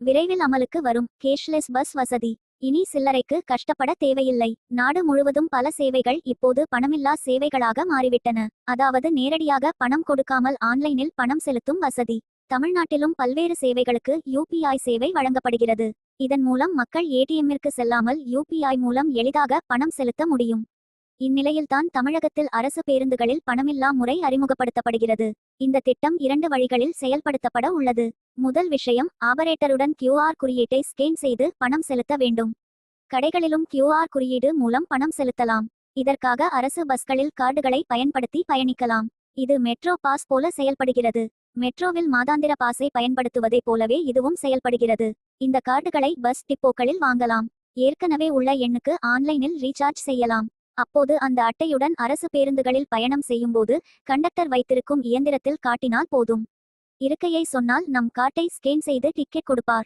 விரைவில் அமலுக்கு வரும் கேஷ்லெஸ் பஸ் வசதி. இனி சில்லறைக்கு கஷ்டப்பட தேவையில்லை. நாடு முழுவதும் பல சேவைகள் இப்போது பணமில்லா சேவைகளாக மாறிவிட்டன. அதாவது நேரடியாக பணம் கொடுக்காமல் ஆன்லைனில் பணம் செலுத்தும் வசதி. தமிழ்நாட்டிலும் பல்வேறு சேவைகளுக்கு யூபிஐ சேவை வழங்கப்படுகிறது. இதன் மூலம் மக்கள் ஏடிஎம்மிற்கு செல்லாமல் யூபிஐ மூலம் எளிதாக பணம் செலுத்த முடியும். இந்நிலையில்தான் தமிழகத்தில் அரசு பேருந்துகளில் பணமில்லா முறை அறிமுகப்படுத்தப்படுகிறது. இந்த திட்டம் 2 வழிகளில் செயல்படுத்தப்பட உள்ளது. முதல் விஷயம், ஆபரேட்டருடன் QR குறியீட்டை ஸ்கேன் செய்து பணம் செலுத்த வேண்டும். கடைகளிலும் QR குறியீடு மூலம் பணம் செலுத்தலாம். இதற்காக அரசு பஸ்களில் கார்டுகளை பயன்படுத்தி பயணிக்கலாம். இது மெட்ரோ பாஸ் போல செயல்படுகிறது. மெட்ரோவில் மாதாந்திர பாஸை பயன்படுத்துவதைப் போலவே இதுவும் செயல்படுகிறது. இந்த கார்டுகளை பஸ் டிப்போக்களில் வாங்கலாம். ஏற்கனவே உள்ள எண்ணுக்கு ஆன்லைனில் ரீசார்ஜ் செய்யலாம். அப்போது அந்த அட்டையுடன் அரசு பேருந்துகளில் பயணம் செய்யும்போது கண்டக்டர் வைத்திருக்கும் இயந்திரத்தில் காட்டினால் போதும். இருக்கையை சொன்னால் நம் கார்டை ஸ்கேன் செய்து டிக்கெட் கொடுப்பார்.